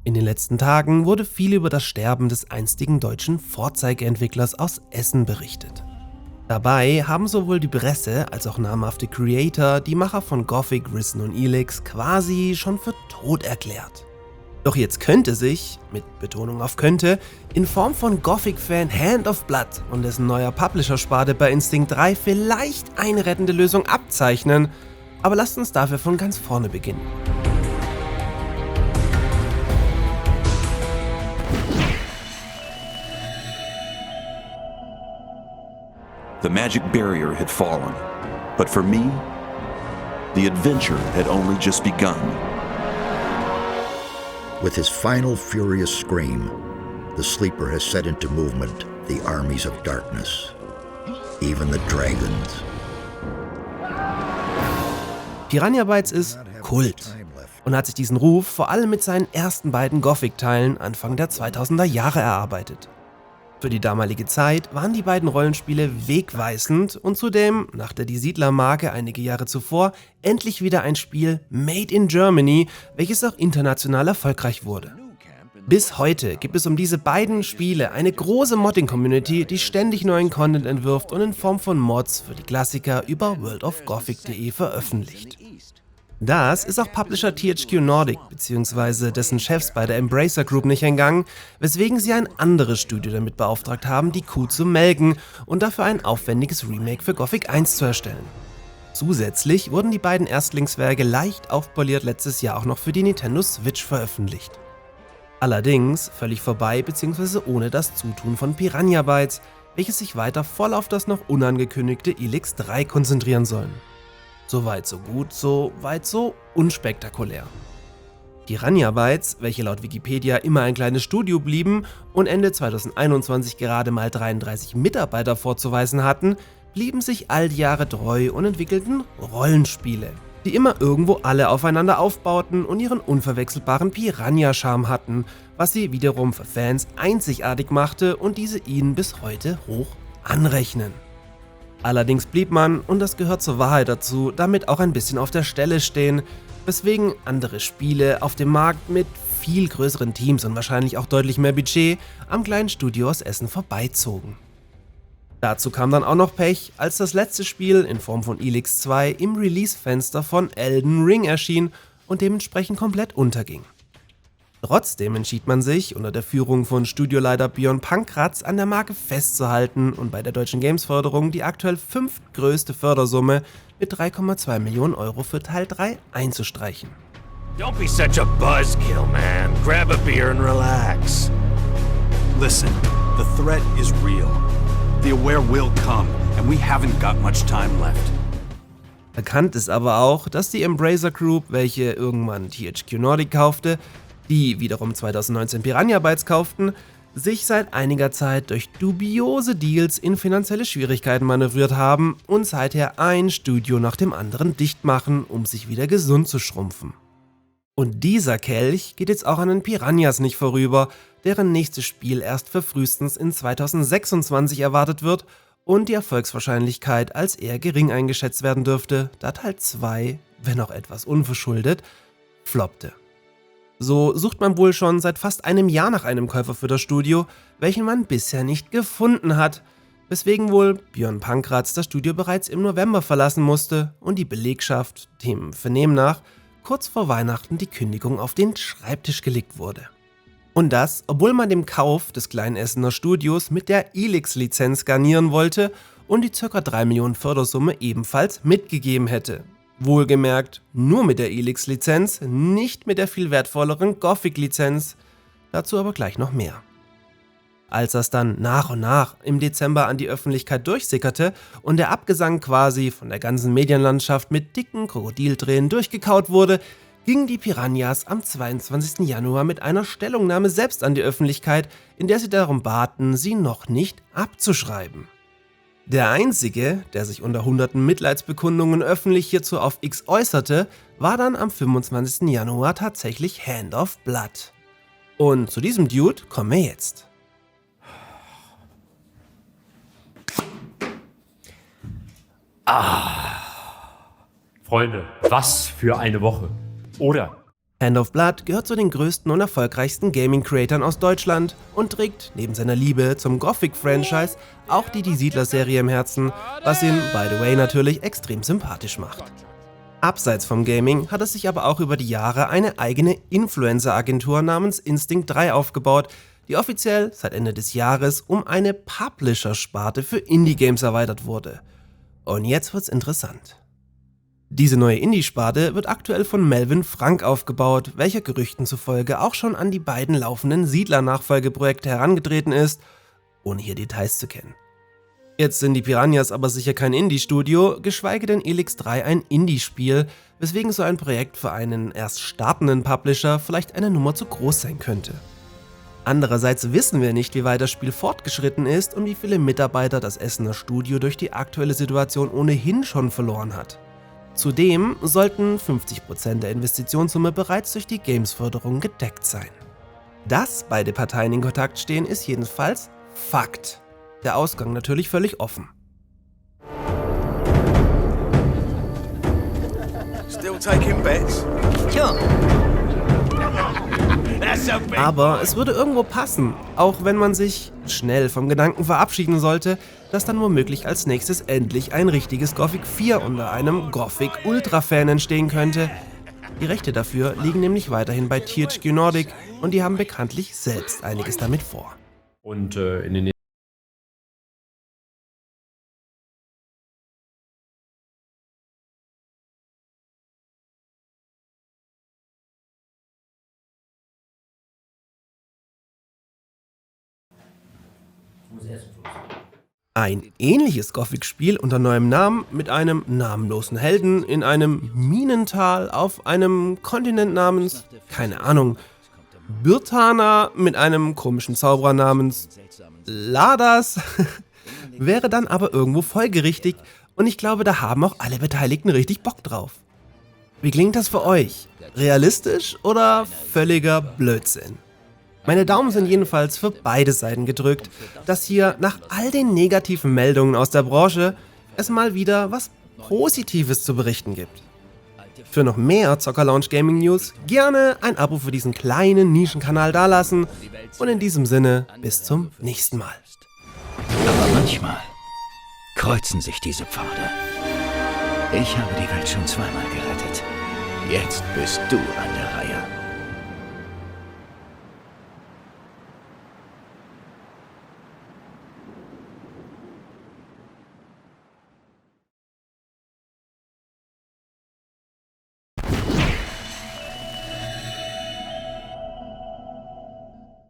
In den letzten Tagen wurde viel über das Sterben des einstigen deutschen Vorzeigeentwicklers aus Essen berichtet. Dabei haben sowohl die Presse als auch namhafte Creator die Macher von Gothic, Risen und Elex quasi schon für tot erklärt. Doch jetzt könnte sich, mit Betonung auf könnte, in Form von Gothic-Fan Hand of Blood und dessen neuer Publisher-Sparte bei Instinct 3 vielleicht eine rettende Lösung abzeichnen, aber lasst uns dafür von ganz vorne beginnen. The magic barrier had fallen, but for me, the adventure had only just begun. With his final furious scream, the sleeper has set into movement the armies of darkness, even the dragons. Piranha Bytes ist Kult und hat sich diesen Ruf vor allem mit seinen ersten beiden Gothic-Teilen Anfang der 2000er Jahre erarbeitet. Für die damalige Zeit waren die beiden Rollenspiele wegweisend und zudem, nach der Die Siedler-Marke einige Jahre zuvor, endlich wieder ein Spiel Made in Germany, welches auch international erfolgreich wurde. Bis heute gibt es um diese beiden Spiele eine große Modding-Community, die ständig neuen Content entwirft und in Form von Mods für die Klassiker über worldofgothic.de veröffentlicht. Das ist auch Publisher THQ Nordic bzw. dessen Chefs bei der Embracer Group nicht entgangen, weswegen sie ein anderes Studio damit beauftragt haben, die Kuh zu melken und dafür ein aufwendiges Remake für Gothic 1 zu erstellen. Zusätzlich wurden die beiden Erstlingswerke leicht aufpoliert letztes Jahr auch noch für die Nintendo Switch veröffentlicht. Allerdings völlig vorbei bzw. ohne das Zutun von Piranha Bytes, welches sich weiter voll auf das noch unangekündigte Elex 3 konzentrieren sollen. So weit so gut, so weit so unspektakulär. Piranha Bytes, welche laut Wikipedia immer ein kleines Studio blieben und Ende 2021 gerade mal 33 Mitarbeiter vorzuweisen hatten, blieben sich all die Jahre treu und entwickelten Rollenspiele, die immer irgendwo alle aufeinander aufbauten und ihren unverwechselbaren Piranha-Charme hatten, was sie wiederum für Fans einzigartig machte und diese ihnen bis heute hoch anrechnen. Allerdings blieb man, und das gehört zur Wahrheit dazu, damit auch ein bisschen auf der Stelle stehen, weswegen andere Spiele auf dem Markt mit viel größeren Teams und wahrscheinlich auch deutlich mehr Budget am kleinen Studio aus Essen vorbeizogen. Dazu kam dann auch noch Pech, als das letzte Spiel in Form von Elex 2 im Release-Fenster von Elden Ring erschien und dementsprechend komplett unterging. Trotzdem entschied man sich, unter der Führung von Studioleiter Björn Pankratz an der Marke festzuhalten und bei der Deutschen Games-Förderung die aktuell fünftgrößte Fördersumme mit 3,2 Millionen Euro für Teil 3 einzustreichen. Don't be such a buzzkill, man. Grab a beer and relax. Listen, the threat is real. The Aware will come, and we haven't got much time left. Bekannt ist aber auch, dass die Embracer Group, welche irgendwann THQ Nordic kaufte, die wiederum 2019 Piranha Bytes kauften, sich seit einiger Zeit durch dubiose Deals in finanzielle Schwierigkeiten manövriert haben und seither ein Studio nach dem anderen dicht machen, um sich wieder gesund zu schrumpfen. Und dieser Kelch geht jetzt auch an den Piranhas nicht vorüber, deren nächstes Spiel erst für frühestens in 2026 erwartet wird und die Erfolgswahrscheinlichkeit als eher gering eingeschätzt werden dürfte, da Teil 2, wenn auch etwas unverschuldet, floppte. So sucht man wohl schon seit fast einem Jahr nach einem Käufer für das Studio, welchen man bisher nicht gefunden hat, weswegen wohl Björn Pankratz das Studio bereits im November verlassen musste und die Belegschaft, dem Vernehmen nach, kurz vor Weihnachten die Kündigung auf den Schreibtisch gelegt wurde. Und das, obwohl man den Kauf des kleinen Essener Studios mit der Elex-Lizenz garnieren wollte und die ca. 3 Millionen Fördersumme ebenfalls mitgegeben hätte. Wohlgemerkt, nur mit der Elex-Lizenz, nicht mit der viel wertvolleren Gothic-Lizenz, dazu aber gleich noch mehr. Als das dann nach und nach im Dezember an die Öffentlichkeit durchsickerte und der Abgesang quasi von der ganzen Medienlandschaft mit dicken Krokodiltränen durchgekaut wurde, gingen die Piranhas am 22. Januar mit einer Stellungnahme selbst an die Öffentlichkeit, in der sie darum baten, sie noch nicht abzuschreiben. Der einzige, der sich unter hunderten Mitleidsbekundungen öffentlich hierzu auf X äußerte, war dann am 25. Januar tatsächlich Hand of Blood. Und zu diesem Dude kommen wir jetzt. Freunde, was für eine Woche. Oder? Hand of Blood gehört zu den größten und erfolgreichsten Gaming-Creatern aus Deutschland und trägt neben seiner Liebe zum Gothic-Franchise auch die Siedler-Serie im Herzen, was ihn, by the way, natürlich extrem sympathisch macht. Abseits vom Gaming hat er sich aber auch über die Jahre eine eigene Influencer-Agentur namens Instinct 3 aufgebaut, die offiziell seit Ende des Jahres um eine Publisher-Sparte für Indie-Games erweitert wurde. Und jetzt wird's interessant. Diese neue Indie-Sparte wird aktuell von Melvin Frank aufgebaut, welcher Gerüchten zufolge auch schon an die beiden laufenden Siedler-Nachfolgeprojekte herangetreten ist, ohne hier Details zu kennen. Jetzt sind die Piranhas aber sicher kein Indie-Studio, geschweige denn Elex 3 ein Indie-Spiel, weswegen so ein Projekt für einen erst startenden Publisher vielleicht eine Nummer zu groß sein könnte. Andererseits wissen wir nicht, wie weit das Spiel fortgeschritten ist und wie viele Mitarbeiter das Essener Studio durch die aktuelle Situation ohnehin schon verloren hat. Zudem sollten 50% der Investitionssumme bereits durch die Games-Förderung gedeckt sein. Dass beide Parteien in Kontakt stehen, ist jedenfalls Fakt. Der Ausgang natürlich völlig offen. Still taking bets? Sure. Aber es würde irgendwo passen, auch wenn man sich schnell vom Gedanken verabschieden sollte, dass dann womöglich als nächstes endlich ein richtiges Gothic 4 unter einem Gothic Ultra-Fan entstehen könnte. Die Rechte dafür liegen nämlich weiterhin bei THQ Nordic und die haben bekanntlich selbst einiges damit vor. Und in den Ein ähnliches Gothic-Spiel unter neuem Namen mit einem namenlosen Helden in einem Minental auf einem Kontinent namens, keine Ahnung, Birtana mit einem komischen Zauberer namens Ladas, wäre dann aber irgendwo folgerichtig und ich glaube, da haben auch alle Beteiligten richtig Bock drauf. Wie klingt das für euch? Realistisch oder völliger Blödsinn? Meine Daumen sind jedenfalls für beide Seiten gedrückt, dass hier nach all den negativen Meldungen aus der Branche es mal wieder was Positives zu berichten gibt. Für noch mehr Zocker Lounge Gaming News gerne ein Abo für diesen kleinen Nischenkanal dalassen und in diesem Sinne bis zum nächsten Mal. Aber manchmal kreuzen sich diese Pfade. Ich habe die Welt schon zweimal gerettet. Jetzt bist du an der Reihe.